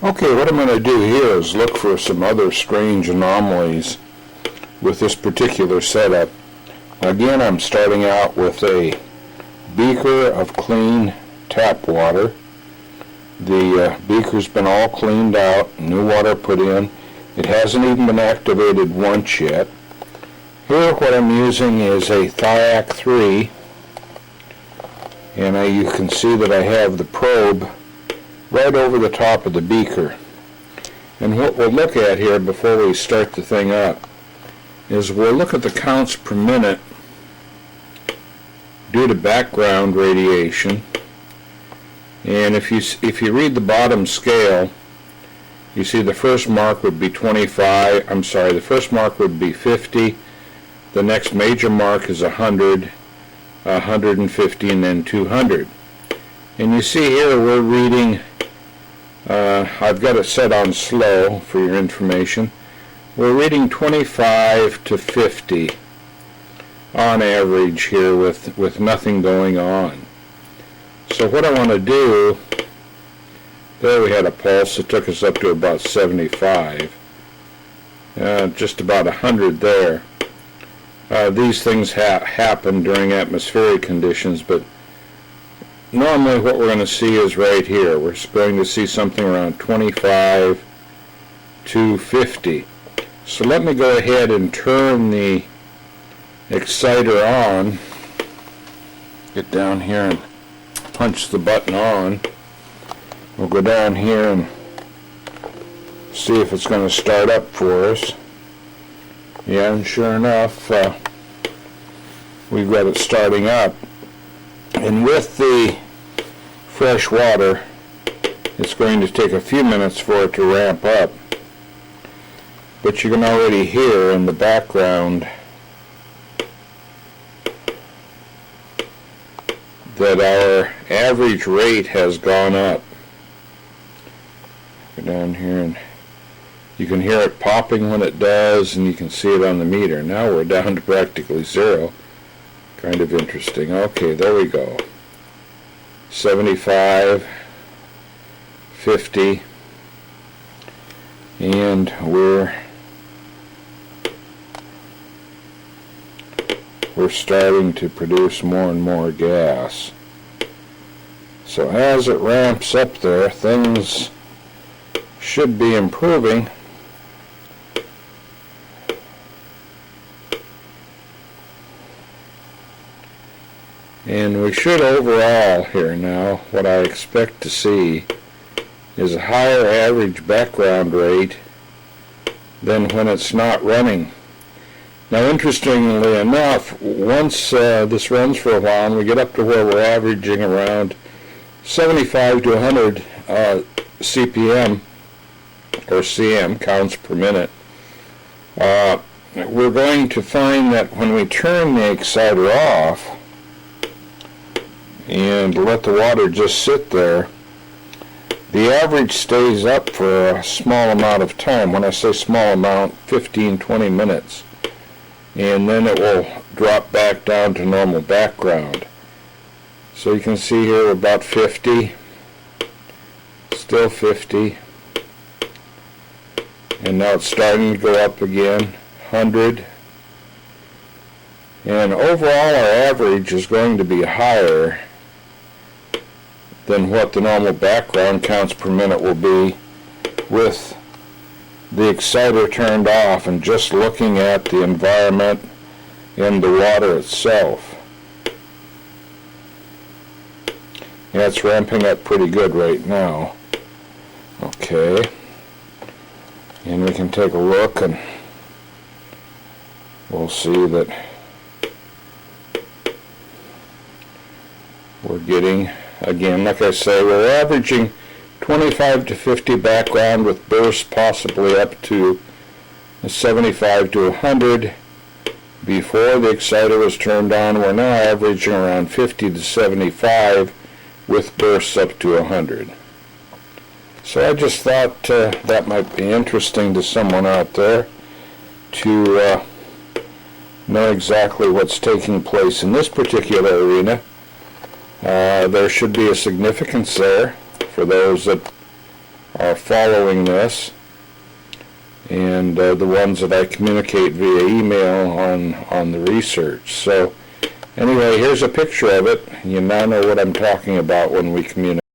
Okay, what I'm going to do here is look for some other strange anomalies with this particular setup. Again, I'm starting out with a beaker of clean tap water. The beaker's been all cleaned out, new water put in. It hasn't even been activated once yet. Here what I'm using is a Thiac 3, and you can see that I have the probe right over the top of the beaker. And what we'll look at here before we start the thing up is we'll look at the counts per minute due to background radiation. And if you read the bottom scale, you see the first mark would be the first mark would be 50, the next major mark is 100, 150, and then 200. And you see here we're reading, I've got it set on slow for your information, we're reading 25 to 50 on average here with nothing going on. So what I want to do, there we had a pulse that took us up to about 75, just about 100 there. These things happen during atmospheric conditions, but normally what we're going to see is right here. We're going to see something around 25 to 50. So let me go ahead and turn the exciter on. Get down here and punch the button on. We'll go down here and see if it's going to start up for us. Yeah, and sure enough, we've got it starting up. And with the fresh water, it's going to take a few minutes for it to ramp up. But you can already hear in the background that our average rate has gone up. Go down here and you can hear it popping when it does, and you can see it on the meter. Now we're down to practically zero. Kind of interesting. Okay, there we go. 75, 50, and we're starting to produce more and more gas. So as it ramps up there, things should be improving. And we should overall here now, what I expect to see is a higher average background rate than when it's not running. Now interestingly enough, once this runs for a while and we get up to where we're averaging around 75 to 100 CPM or CM, counts per minute, we're going to find that when we turn the exciter off and let the water just sit there, the average stays up for a small amount of time. When I say small amount, 15-20 minutes. And then it will drop back down to normal background. So you can see here about 50, still 50, and now it's starting to go up again, 100. And overall our average is going to be higher than what the normal background counts per minute will be with the exciter turned off and just looking at the environment and the water itself. Yeah, it's ramping up pretty good right now. Okay, and we can take a look and we'll see that we're getting, again, like I say, we're averaging 25 to 50 background with bursts possibly up to 75 to 100. Before the exciter was turned on, we're now averaging around 50 to 75 with bursts up to 100. So I just thought that might be interesting to someone out there to know exactly what's taking place in this particular arena. There should be a significance there for those that are following this, and the ones that I communicate via email on the research. So anyway, here's a picture of it. You now know what I'm talking about when we communicate.